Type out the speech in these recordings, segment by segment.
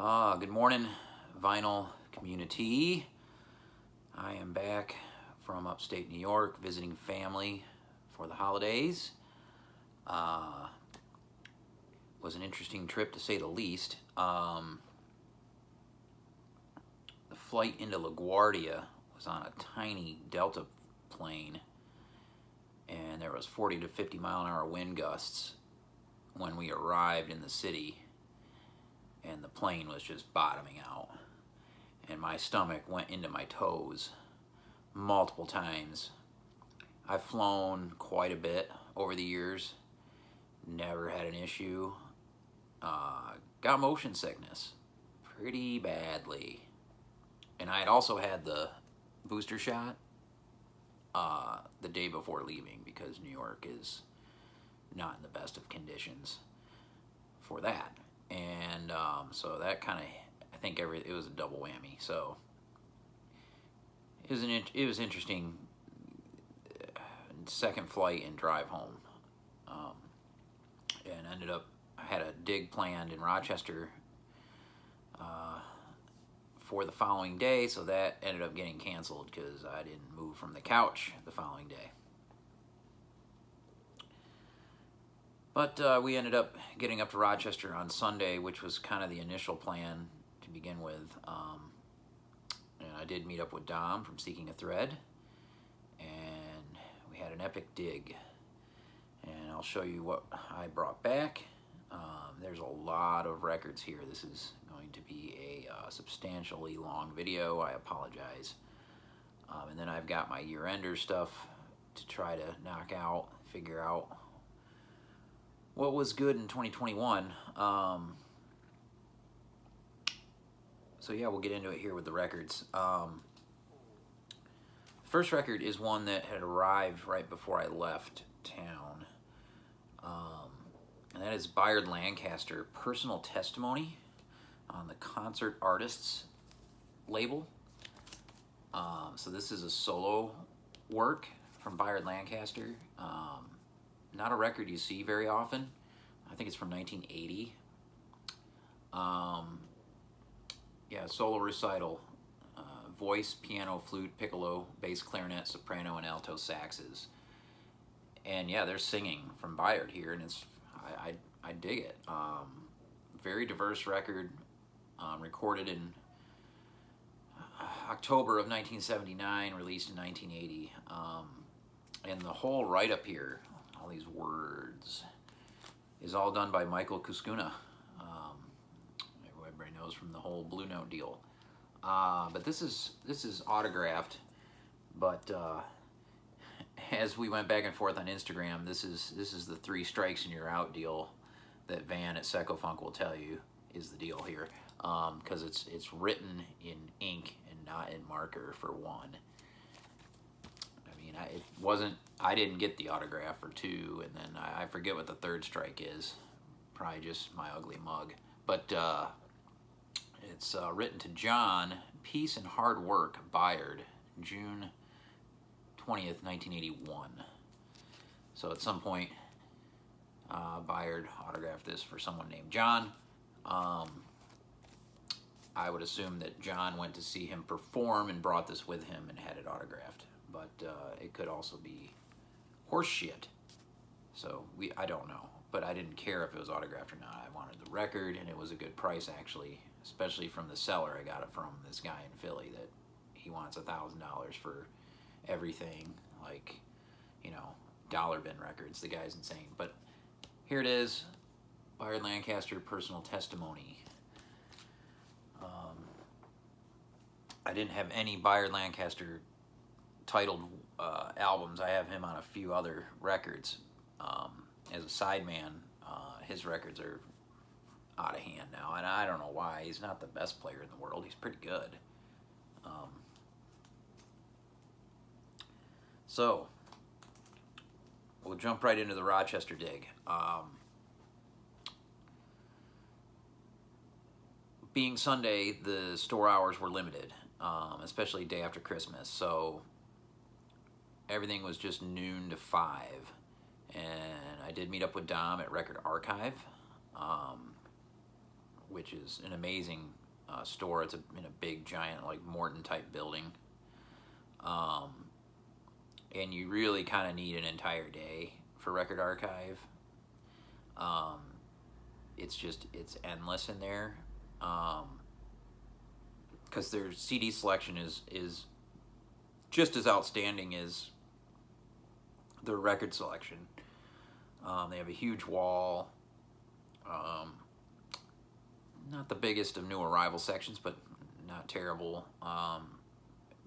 Good morning, vinyl community. I am back from upstate New York visiting family for the holidays. Was an interesting trip to say the least. The flight into LaGuardia was on a tiny Delta plane, and there was 40 to 50 mile an hour wind gusts when we arrived in the city, and the plane was just bottoming out, and my stomach went into my toes multiple times. I've flown quite a bit over the years, never had an issue. Got motion sickness pretty badly, and I had also had the booster shot the day before leaving, because New York is not in the best of conditions for that. And so that kind of, I think it was a double whammy. So it was interesting second flight and drive home, and ended up, I had a dig planned in Rochester for the following day, so that ended up getting canceled because I didn't move from the couch the following day. But we ended up getting up to Rochester on Sunday, which was kind of the initial plan to begin with. And I did meet up with Dom from Seekingathread, and we had an epic dig. And I'll show you what I brought back. There's a lot of records here. This is going to be a substantially long video. I apologize. And then I've got my year-ender stuff to try to knock out, figure out what was good in 2021. So yeah, we'll get into it here with the records. The first record is one that had arrived right before I left town. And that is Byron Lancaster, Personal Testimony, on the Concert Artists label. So this is a solo work from Byron Lancaster. Not a record you see very often. I think it's from 1980. Yeah, solo recital. Voice, piano, flute, piccolo, bass, clarinet, soprano, and alto saxes. And yeah, they're singing from Byron here, and it's I dig it. Very diverse record, recorded in October of 1979, released in 1980. And the whole write-up here, all these words, is all done by Michael Kuskuna. Everybody knows from the whole Blue Note deal. But this is autographed. But as we went back and forth on Instagram, this is the 3 strikes and you're out deal that Van at Secco Funk will tell you is the deal here, because it's written in ink and not in marker, for one. I mean, I didn't get the autograph for 2, and then I forget what the 3rd strike is. Probably just my ugly mug. But it's written to John, Peace and Hard Work, Byron, June 20th, 1981. So at some point, Byron autographed this for someone named John. I would assume that John went to see him perform and brought this with him and had it autographed. But it could also be horse shit. So I don't know. But I didn't care if it was autographed or not. I wanted the record, and it was a good price, actually, especially from the seller. I got it from this guy in Philly that he wants $1,000 for everything, like, you know, dollar bin records. The guy's insane. But here it is, Byron Lancaster, Personal Testimony. I didn't have any Byron Lancaster titled albums. I have him on a few other records. As a sideman, his records are out of hand now, and I don't know why. He's not the best player in the world. He's pretty good. So we'll jump right into the Rochester Dig. Being Sunday, the store hours were limited, especially day after Christmas. So everything was just noon to 5. And I did meet up with Dom at Record Archive. which is an amazing store. It's in a big, giant, like Morton type building. And you really kind of need an entire day for Record Archive. It's endless in there. Because their CD selection is just as outstanding as their record selection. They have a huge wall. Not the biggest of new arrival sections, but not terrible.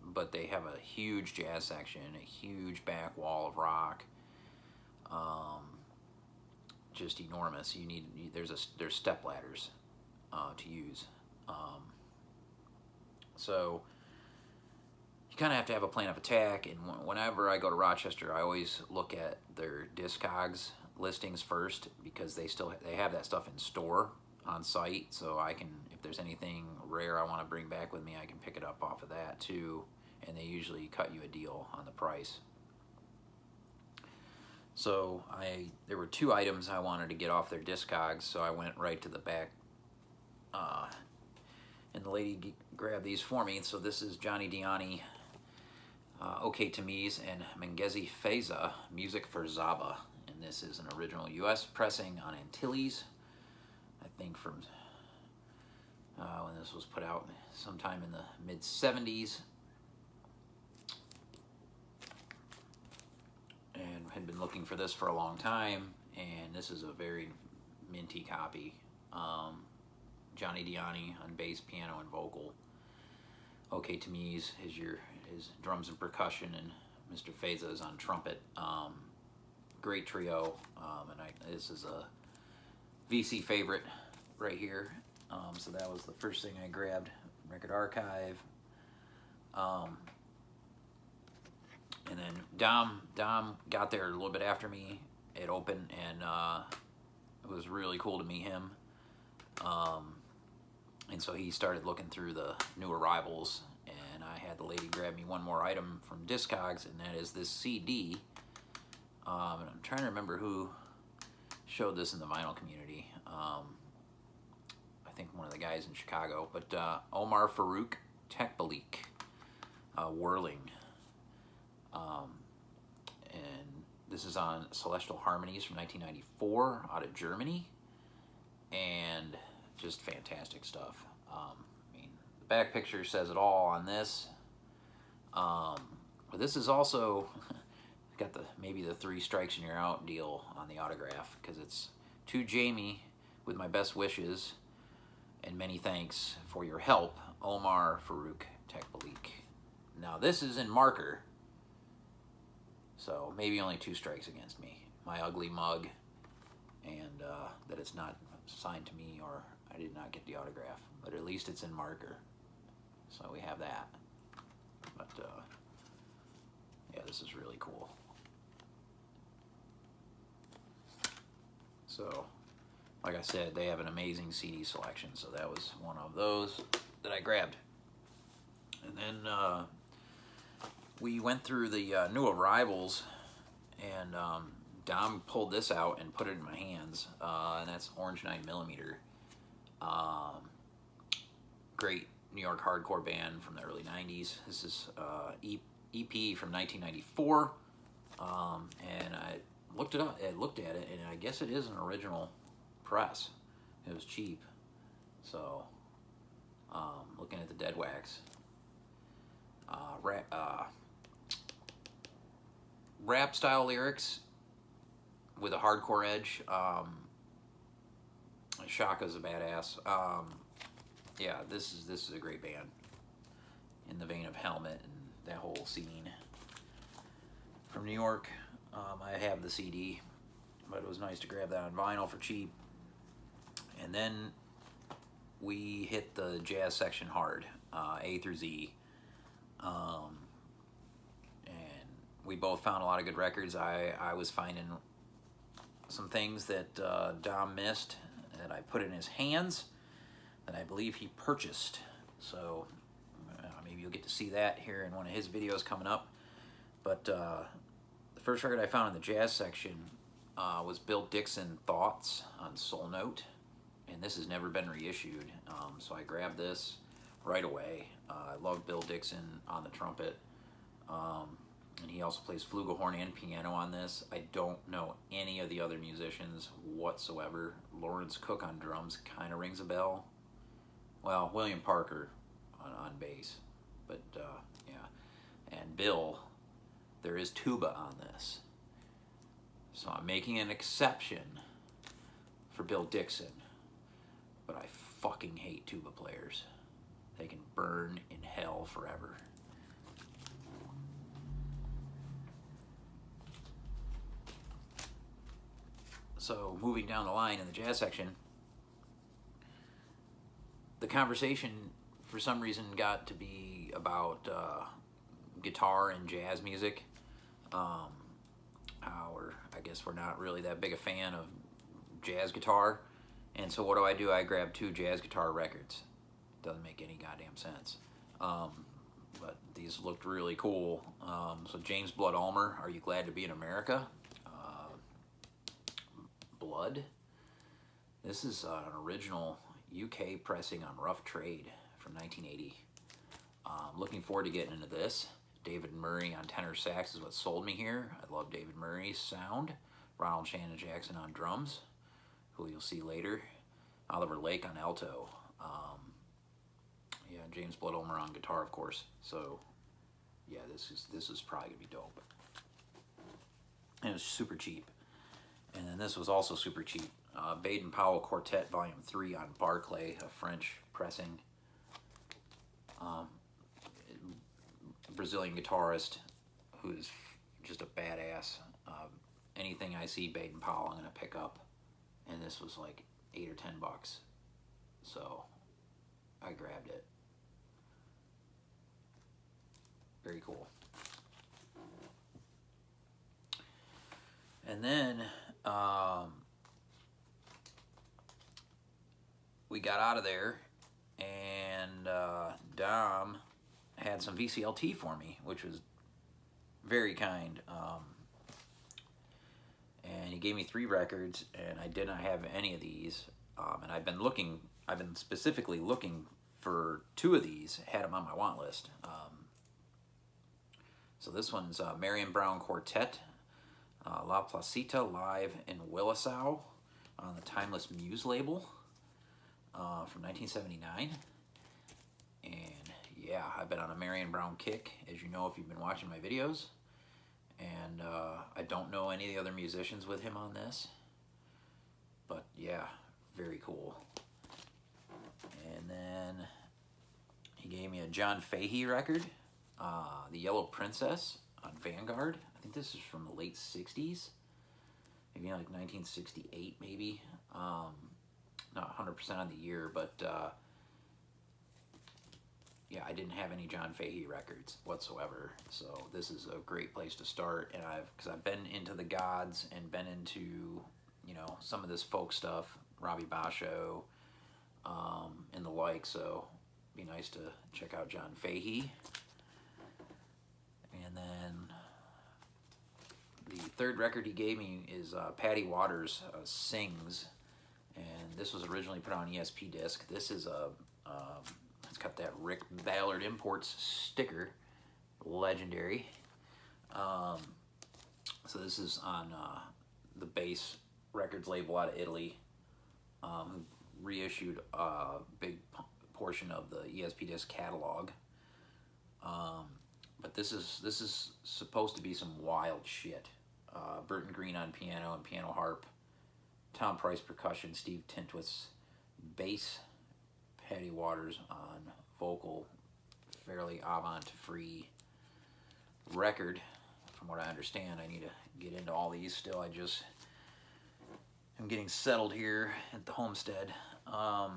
But they have a huge jazz section, a huge back wall of rock. Just enormous. There's step ladders to use. So you kind of have to have a plan of attack. And whenever I go to Rochester, I always look at their Discogs listings first, because they have that stuff in store on site. So I can, if there's anything rare I want to bring back with me, I can pick it up off of that too. And they usually cut you a deal on the price. So there were 2 items I wanted to get off their Discogs, so I went right to the back, and the lady grabbed these for me. So this is Johnny Diani, OK Tamiz, and Mengezi Feza, Music for Zaba, and this is an original U.S. pressing on Antilles, I think from when this was put out sometime in the mid-70s. And had been looking for this for a long time, and this is a very minty copy. Johnny Diani on bass, piano, and vocal. OK Tamiz is drums and percussion, and Mr. Feza is on trumpet. Great trio, and this is a VC favorite right here. So that was the first thing I grabbed, Record Archive. And then Dom got there a little bit after me. It opened, and it was really cool to meet him. And so he started looking through the new arrivals, and I had the lady grab me one more item from Discogs, and that is this CD. And I'm trying to remember who showed this in the vinyl community. I think one of the guys in Chicago, but Omar Farouk Tekbalik, Whirling. And this is on Celestial Harmonies from 1994 out of Germany, and just fantastic stuff. I mean, the back picture says it all on this. But this is also got maybe the 3 strikes and you're out deal on the autograph, because it's to Jamie with my best wishes and many thanks for your help, Omar Farouk Tekbalik. Now this is in marker, so maybe only 2 strikes against me. My ugly mug, and that it's not signed to me, or I did not get the autograph, but at least it's in marker. So we have that. But yeah, this is really cool. So, like I said, they have an amazing CD selection, so that was one of those that I grabbed. And then we went through the new arrivals, and Dom pulled this out and put it in my hands, and that's Orange 9mm. Great New York hardcore band from the early 90s. This is EP from 1994, and I looked it up, looked at it, and I guess it is an original press. It was cheap, so looking at the dead wax. Rap style lyrics with a hardcore edge. Shaka's a badass. Yeah, this is a great band in the vein of Helmet and that whole scene from New York. I have the CD, but it was nice to grab that on vinyl for cheap. And then we hit the jazz section hard, A through Z. And we both found a lot of good records. I was finding some things that Dom missed that I put in his hands that I believe he purchased. So maybe you'll get to see that here in one of his videos coming up. But the first record I found in the jazz section was Bill Dixon, Thoughts, on Soul Note. and this has never been reissued. So I grabbed this right away. I love Bill Dixon on the trumpet, and he also plays flugelhorn and piano on this. I don't know any of the other musicians whatsoever. Lawrence Cook on drums kind of rings a bell. Well, William Parker on bass, but yeah. And Bill, there is tuba on this. So I'm making an exception for Bill Dixon, but I fucking hate tuba players. They can burn in hell forever. So moving down the line in the jazz section, the conversation for some reason got to be about guitar and jazz music. I guess we're not really that big a fan of jazz guitar, and so what do? I grab 2 jazz guitar records. Doesn't make any goddamn sense, but these looked really cool. So James Blood Ulmer, Are You Glad to Be in America? Blood. This is an original UK pressing on Rough Trade from 1980. Looking forward to getting into this. David Murray on tenor sax is what sold me here. I love David Murray's sound. Ronald Shannon Jackson on drums, who you'll see later. Oliver Lake on alto. Yeah, James Blood Ulmer on guitar, of course. So, yeah, this is probably gonna be dope. And it was super cheap. And then this was also super cheap. Baden Powell Quartet Volume 3 on Barclay, a French pressing. Brazilian guitarist who's just a badass. Anything I see Baden Powell, I'm gonna pick up. And this was like $8 or $10. So I grabbed it. Very cool. And then we got out of there, and Dom had some VCLT for me, which was very kind. And he gave me 3 records, and I did not have any of these. And I've been specifically looking for 2 of these, had them on my want list. So this one's Marion Brown Quartet, La Placita live in Willisau on the Timeless Muse label from 1979. And yeah, I've been on a Marion Brown kick, as you know if you've been watching my videos. And I don't know any of the other musicians with him on this, but yeah, very cool. And then he gave me a John Fahey record, The Yellow Princess on Vanguard. I think this is from the late 60s, maybe like 1968 maybe. Not 100% on the year, but yeah, I didn't have any John Fahey records whatsoever, so this is a great place to start. And because I've been into the gods and been into, you know, some of this folk stuff, Robbie Basho, and the like, so it'd be nice to check out John Fahey. And then the 3rd record he gave me is Patty Waters' Sings, and this was originally put on ESP disc. This is a it's got that Rick Ballard Imports sticker, legendary. So this is on the Bass Records label out of Italy, who reissued a big portion of the ESP disc catalog. But this is supposed to be some wild shit. Burton Green on piano and piano harp, Tom Price percussion, Steve Tintwitz bass, Patty Waters on vocal. Fairly avant-free record, from what I understand. I need to get into all these still. I just am getting settled here at the homestead after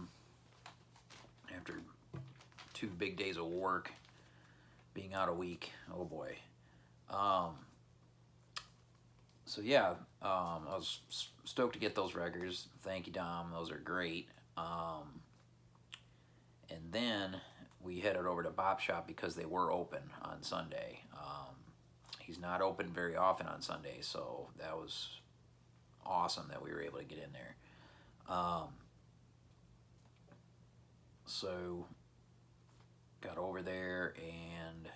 2 big days of work, being out a week. Oh boy. So yeah, I was stoked to get those records. Thank you, Dom. Those are great. And then we headed over to Bop Shop because they were open on Sunday. He's not open very often on Sunday, so that was awesome that we were able to get in there. So got over there and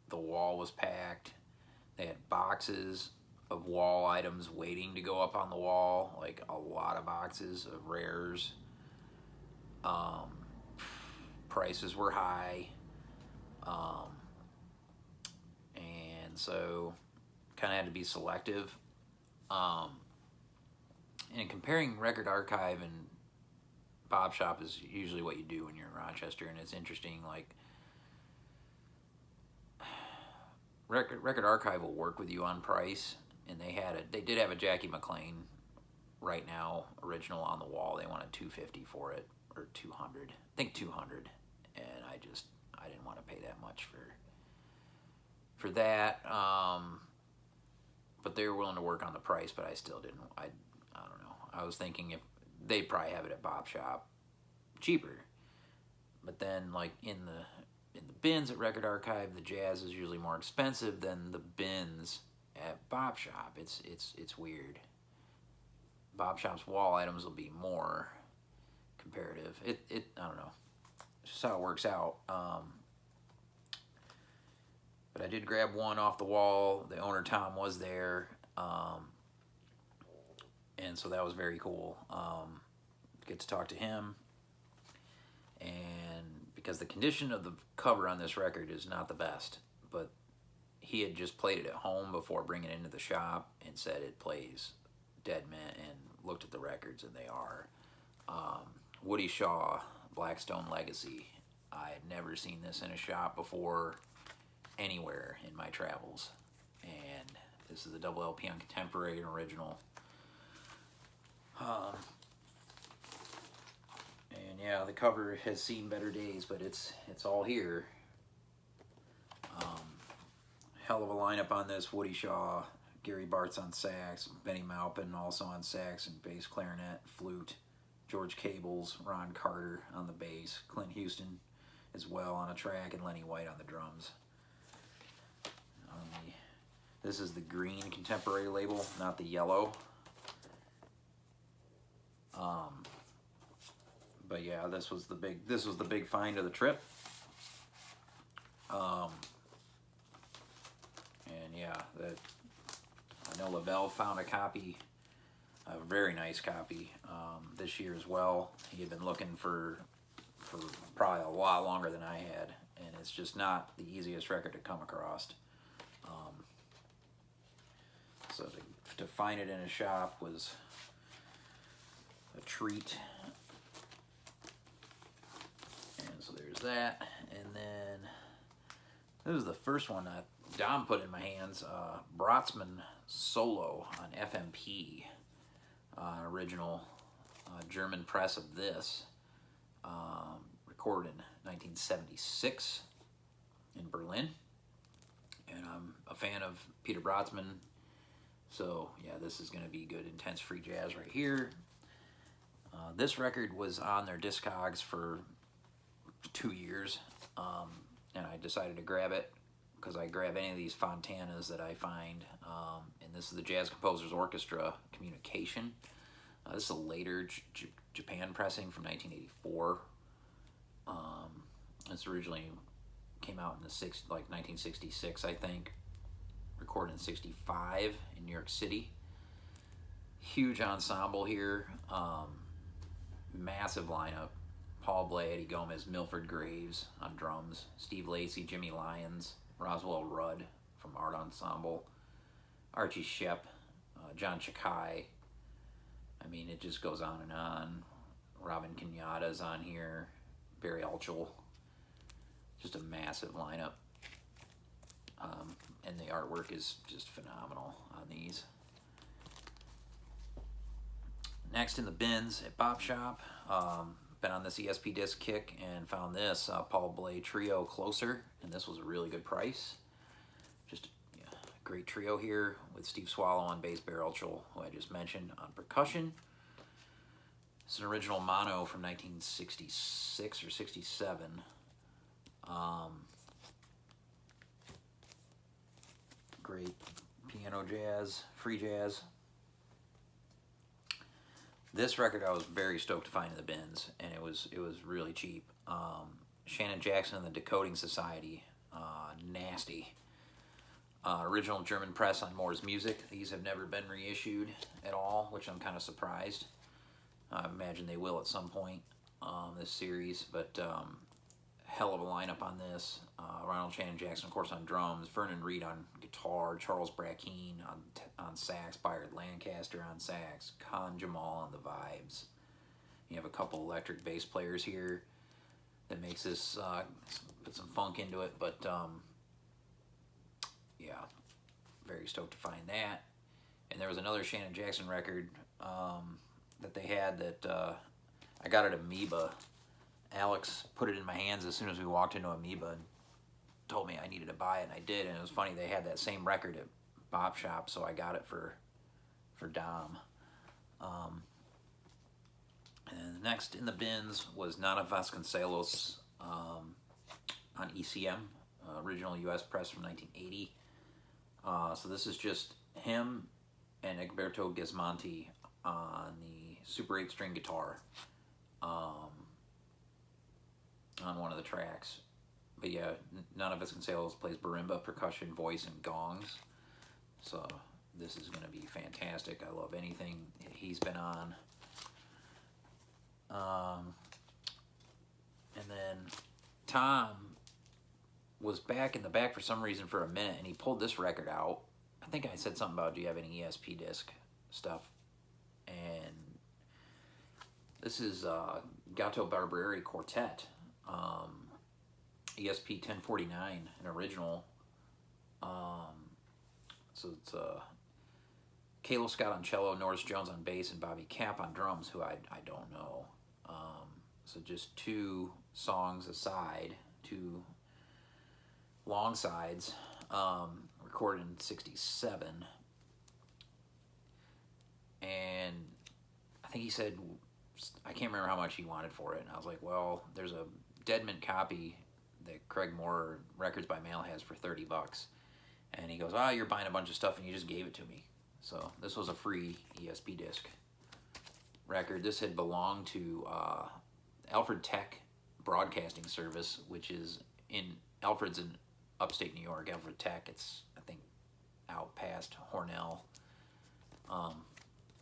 the wall was packed. They had boxes of wall items waiting to go up on the wall, like a lot of boxes of rares. Prices were high. And so kind of had to be selective. And comparing Record Archive and Bob Shop is usually what you do when you're in Rochester, and it's interesting. Like Record Archive will work with you on price, and they did have a Jackie McLean Right Now original on the wall. They wanted $250 for it, or $200. I think $200, and I didn't want to pay that much for that. But they were willing to work on the price, but I still didn't. I don't know. I was thinking if they'd probably have it at Bob Shop cheaper, but then like in the bins at Record Archive, the jazz is usually more expensive than the bins at Bob Shop. It's weird. Bob Shop's wall items will be more comparative. I don't know. It's just how it works out. But I did grab one off the wall. The owner, Tom, was there. And so that was very cool. Get to talk to him. And because the condition of the cover on this record is not the best, but he had just played it at home before bringing it into the shop and said it plays dead mint, and looked at the records, and they are. Woody Shaw, Blackstone Legacy. I had never seen this in a shop before anywhere in my travels, and this is a double LP on Contemporary and Original. And yeah, the cover has seen better days, but it's all here. Hell of a lineup on this. Woody Shaw, Gary Bartz on sax, Benny Maupin also on sax and bass, clarinet, flute, George Cables, Ron Carter on the bass, Clint Houston as well on a track, and Lenny White on the drums. This is the green Contemporary label, not the yellow. But yeah, this was the big find of the trip. And yeah, I know Lavelle found a copy, a very nice copy, this year as well. He had been looking for probably a lot longer than I had, and it's just not the easiest record to come across. So to find it in a shop was a treat. And so there's that. And then this is the first one that Dom put in my hands, Brotzmann Solo on FMP, original German press of this, recorded in 1976 in Berlin. And I'm a fan of Peter Brotzmann, so yeah, this is going to be good, intense free jazz right here. This record was on their Discogs for 2 years, and I decided to grab it because I grab any of these Fontanas that I find. And this is the Jazz Composers Orchestra Communication. This is a later Japan pressing from 1984. This originally came out in the 1966, I think. Recorded in 65 in New York City. Huge ensemble here. Massive lineup. Paul Bley, Eddie Gomez, Milford Graves on drums, Steve Lacy, Jimmy Lyons, Roswell Rudd from Art Ensemble, Archie Shepp, John Chakai. I mean, it just goes on and on. Robin Kenyatta's on here, Barry Altschul. Just a massive lineup. And the artwork is just phenomenal on these. Next in the bins at Bob Shop, been on this ESP disc kick and found this Paul Bley Trio Closer, and this was a really good price. Just a great trio here with Steve Swallow on bass, Barry Altschul, who I just mentioned, on percussion. It's an original mono from 1966 or 67. Great piano jazz, free jazz. This record I was very stoked to find in the bins, and it was really cheap. Shannon Jackson and the Decoding Society, nasty. Original German press on Moore's Music. These have never been reissued at all, which I'm kind of surprised. I imagine they will at some point, this series, but hell of a lineup on this. Ronald Shannon Jackson, of course, on drums, Vernon Reid on guitar, Charles Brackeen on sax, Byron Lancaster on sax, Con Jamal on the vibes. You have a couple electric bass players here that makes this, put some funk into it, but yeah, very stoked to find that. And there was another Shannon Jackson record that they had that I got at Amoeba. Alex put it in my hands as soon as we walked into Amoeba and told me I needed to buy it, and I did. And it was funny, they had that same record at Bop Shop, so I got it for Dom. And next in the bins was Nana Vasconcelos on ECM, original U.S. press from 1980. So this is just him and Egberto Gismonti on the Super 8-string guitar on one of the tracks. But yeah, Nana Vasconcelos plays marimba, percussion, voice, and gongs. So this is going to be fantastic. I love anything he's been on. And then Tom was back in the back for some reason for a minute, and he pulled this record out. I think I said something about, do you have any ESP disc stuff? And this is Gato Barbari Quartet, ESP 1049, an original. So it's Kalo Scott on cello, Norris Jones on bass, and Bobby Cap on drums, who I don't know. So just two songs aside, two long sides, recorded in '67. And I think he said, I can't remember how much he wanted for it. And I was like, well, there's a Dead Mint copy that Craig Moore Records by Mail has for $30. And he goes, you're buying a bunch of stuff and you just gave it to me. So this was a free ESP disc record. This had belonged to Alfred Tech Broadcasting Service, which is Alfred's in upstate New York. Alfred Tech, it's, I think, out past Hornell.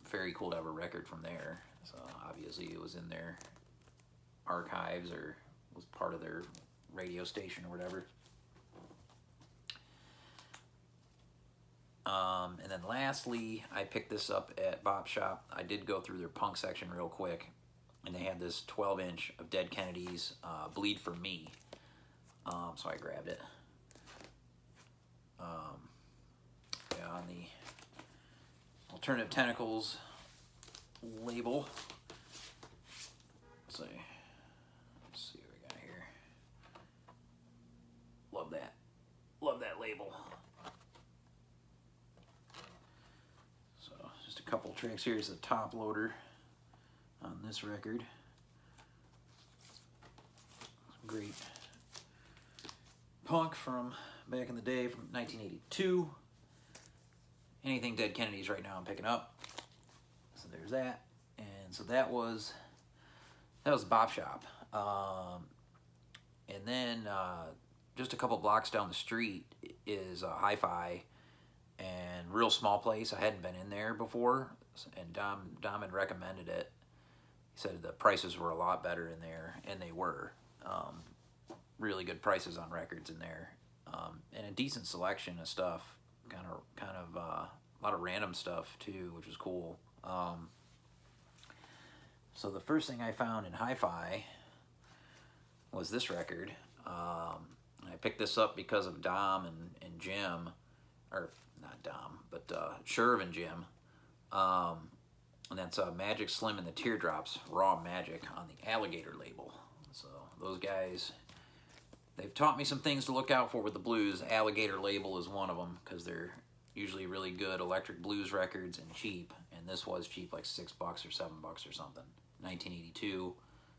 Very cool to have a record from there. So obviously it was in their archives or was part of their radio station or whatever. And then lastly, I picked this up at Bop Shop. I did go through their punk section real quick, and they had this 12-inch of Dead Kennedys, Bleed for Me. So I grabbed it. Yeah, on the Alternative Tentacles label. Let's see what we got here. Love that. Love that label. So just a couple tracks. Here's the top loader on this record. Great punk from back in the day, from 1982. Anything Dead Kennedys right now I'm picking up. So there's that. And so that was Bop Shop. And then just a couple blocks down the street is Hi-Fi, and real small place. I hadn't been in there before, and Dom had recommended it. He said the prices were a lot better in there, and they were. Really good prices on records in there, and a decent selection of stuff. Kind of a lot of random stuff too, which was cool. So the first thing I found in Hi-Fi was this record. I picked this up because of Dom and Jim, or not Dom, but Sherv and Jim. And that's Magic Slim and the Teardrops, Raw Magic, on the Alligator label. So those guys, they've taught me some things to look out for with the blues. Alligator label is one of them, because they're usually really good electric blues records and cheap. And this was cheap, like $6 or $7 or something. 1982.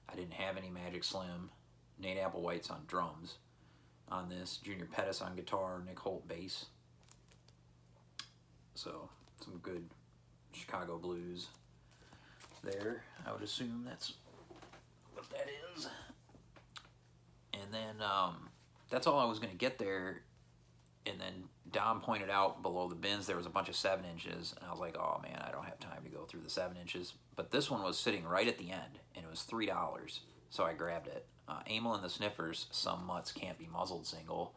I didn't have any Magic Slim. Nate Applewhite's on drums on this. Junior Pettis on guitar. Nick Holt bass. So some good Chicago blues. there. I would assume that's what that is. And then that's all I was going to get there. And then Dom pointed out below the bins there was a bunch of 7-inches, and I was like, oh man, I don't have time to go through the 7 inches. But this one was sitting right at the end, and it was $3, so I grabbed it. Amel and the Sniffers, Some Mutts Can't Be Muzzled single,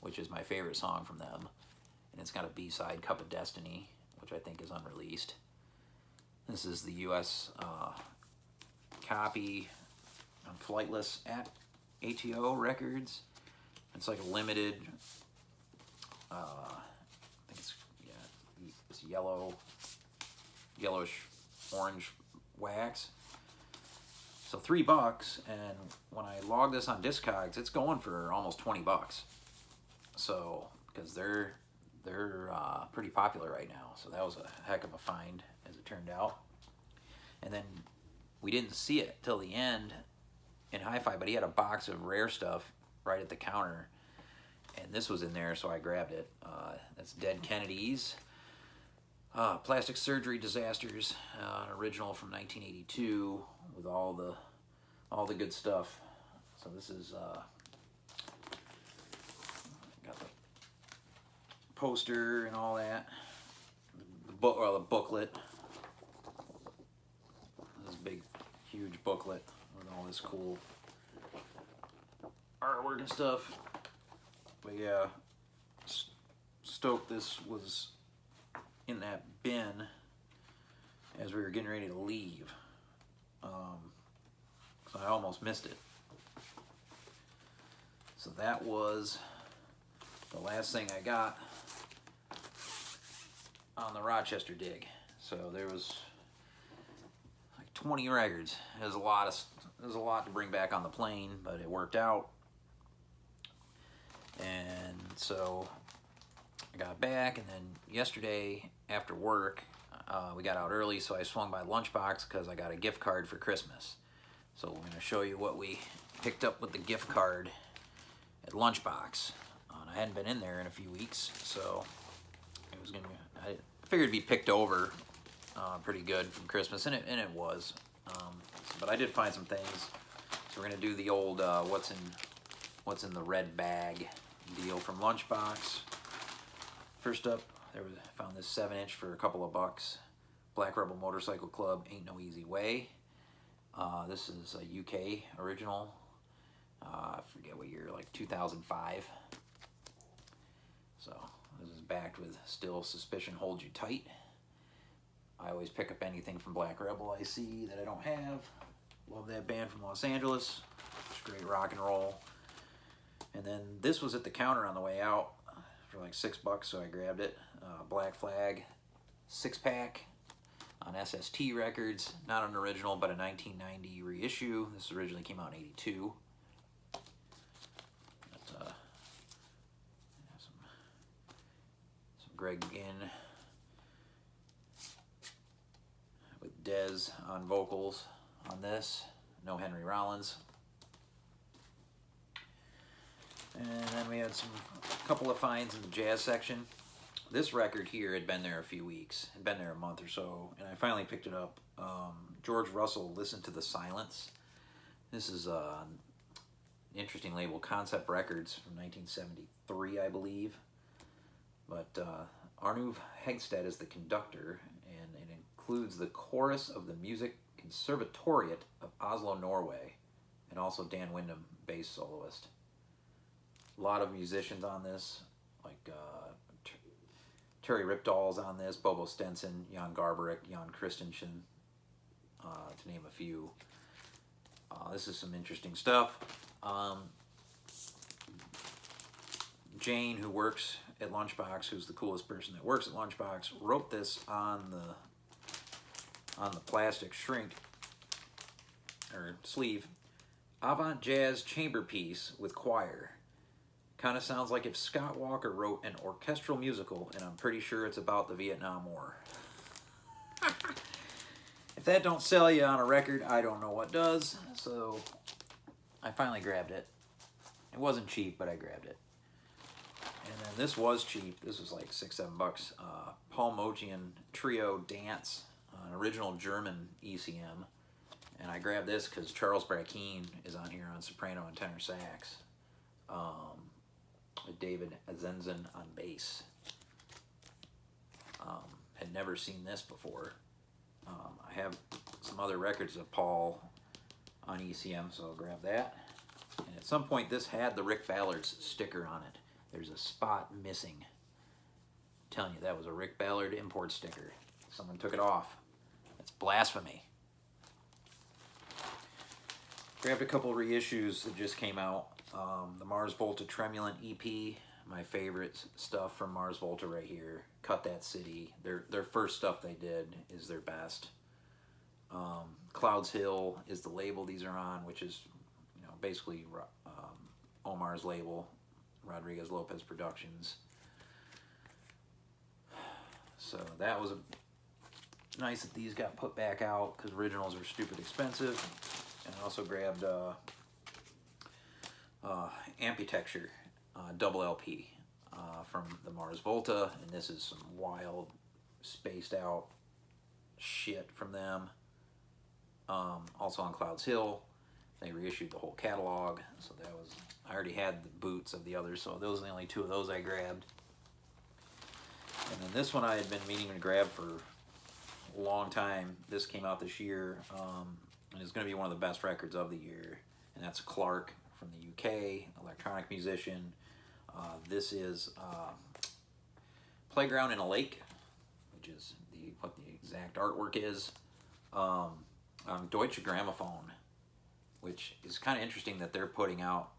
which is my favorite song from them. And it's got a B-side, Cup of Destiny, which I think is unreleased. This is the US copy on Flightless at ATO Records. It's like a limited, I think it's yellowish orange wax. So $3, and when I log this on Discogs, it's going for almost 20 bucks. So, because they're pretty popular right now. So that was a heck of a find, as it turned out. And then we didn't see it till the end in Hi-Fi, but he had a box of rare stuff right at the counter, and this was in there, so I grabbed it. That's Dead Kennedys, Plastic Surgery Disasters, an original from 1982 with all the good stuff. So this is got the poster and all that, the booklet. This big, huge booklet with all this cool artwork and stuff. But yeah, stoked this was in that bin as we were getting ready to leave. So I almost missed it. So that was the last thing I got on the Rochester Dig. So there was like 20 records. There's a lot to bring back on the plane, but it worked out. And so I got back, and then yesterday after work, we got out early, so I swung by Lunchbox because I got a gift card for Christmas. So we're going to show you what we picked up with the gift card at Lunchbox. And I hadn't been in there in a few weeks, so it was I figured it'd be picked over pretty good from Christmas, and it was. But I did find some things. So we're going to do the old what's in the red bag deal from Lunchbox. First up, I found this 7-inch for a couple of bucks. Black Rebel Motorcycle Club, Ain't No Easy Way. This is a UK original. I forget what year, like 2005. So this is backed with Still Suspicion Holds You Tight. I always pick up anything from Black Rebel I see that I don't have. Love that band from Los Angeles. It's great rock and roll. And then this was at the counter on the way out for like $6, so I grabbed it. Black Flag 6-pack on SST Records. Not an original, but a 1990 reissue. This originally came out in '82. Some Greg Ginn with Dez on vocals on this. No Henry Rollins. And then we had a couple of finds in the jazz section. This record here had been there a few weeks, had been there a month or so, and I finally picked it up. George Russell, Listen to the Silence. This is an interesting label, Concept Records from 1973, I believe. But Arnulf Hegstead is the conductor, and it includes the chorus of the Music Conservatoriet of Oslo, Norway, and also Dan Windham, bass soloist. A lot of musicians on this, like Terry Ripdahl's on this, Bobo Stenson, Jan Garbarek, Jan Christensen, to name a few. This is some interesting stuff. Jane, who works at Lunchbox, who's the coolest person that works at Lunchbox, wrote this on the plastic shrink or sleeve. Avant jazz chamber piece with choir. Kind of sounds like if Scott Walker wrote an orchestral musical, and I'm pretty sure it's about the Vietnam War. If that don't sell you on a record, I don't know what does. So I finally grabbed it. It wasn't cheap, but I grabbed it. And then this was cheap. This was like $6-7. Paul Motian Trio Dance an original German ECM. And I grabbed this because Charles Brackeen is on here on soprano and tenor sax. With David Azenzen on bass. Had never seen this before. I have some other records of Paul on ECM, so I'll grab that. And at some point this had the Rick Ballard's sticker on it. There's a spot missing. I'm telling you, that was a Rick Ballard import sticker. Someone took it off. That's blasphemy. Grabbed a couple reissues that just came out. The Mars Volta Tremulant EP, my favorite stuff from Mars Volta right here. Cut That City. Their first stuff they did is their best. Clouds Hill is the label these are on, which is, you know, basically Omar's label, Rodriguez Lopez Productions. So that was nice that these got put back out because originals are stupid expensive. And I also grabbed Amputecture double LP from the Mars Volta, and this is some wild, spaced out shit from them. Also on Clouds Hill, they reissued the whole catalog, so that was, I already had the boots of the others, so those are the only two of those I grabbed. And then this one I had been meaning to grab for a long time. This came out this year, and it's going to be one of the best records of the year, and that's Clark from the UK, electronic musician. This is Playground in a Lake, which is what the exact artwork is. Deutsche Grammophon, which is kind of interesting that they're putting out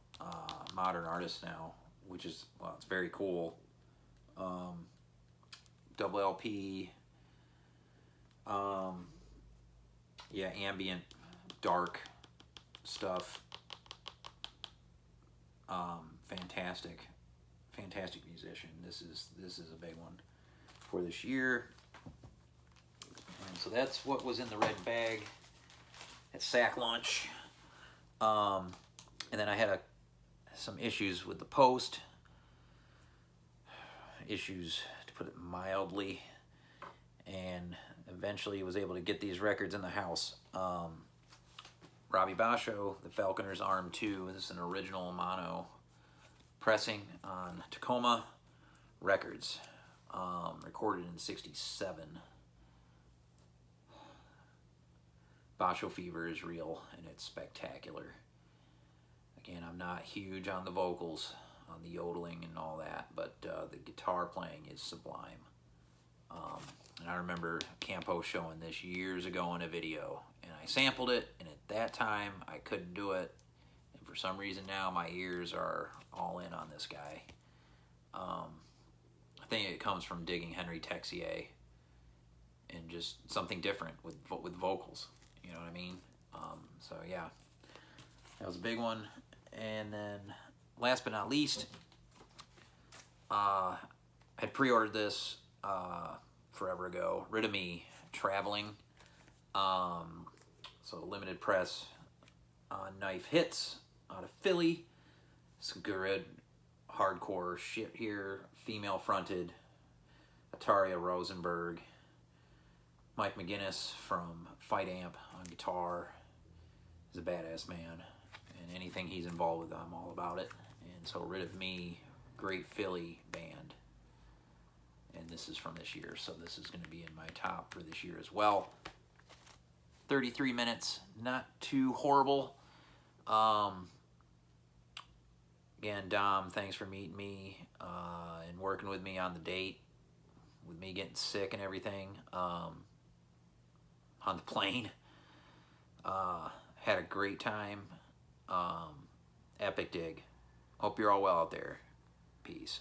modern artists now, which is, well, it's very cool. Double LP, yeah, ambient, dark stuff. Fantastic musician. This is a big one for this year. And so that's what was in the red bag at sack lunch. And then I had some issues with the post. Issues, to put it mildly. And eventually was able to get these records in the house. Robbie Basho, the Falconer's Arm 2. This is an original mono pressing on Tacoma Records, recorded in '67. Basho Fever is real and it's spectacular. Again, I'm not huge on the vocals, on the yodeling and all that, but the guitar playing is sublime. And I remember Campo showing this years ago in a video, and I sampled it, and at that time I couldn't do it, and for some reason now my ears are all in on this guy. I think it comes from digging Henry Texier and just something different with vocals, you know what I mean? So yeah, that was a big one. And then last but not least, I had pre-ordered this forever ago, Rid of Me Traveling. So limited press on Knife Hits out of Philly. Some good hardcore shit here. Female fronted. Ataria Rosenberg. Mike McGinnis from Fight Amp on guitar. He's a badass man. And anything he's involved with, I'm all about it. And so Rid of Me, great Philly band. And this is from this year, so this is going to be in my top for this year as well. 33 minutes, not too horrible. Again, Dom, thanks for meeting me and working with me on the date, with me getting sick and everything on the plane. Had a great time. Epic dig. Hope you're all well out there. Peace.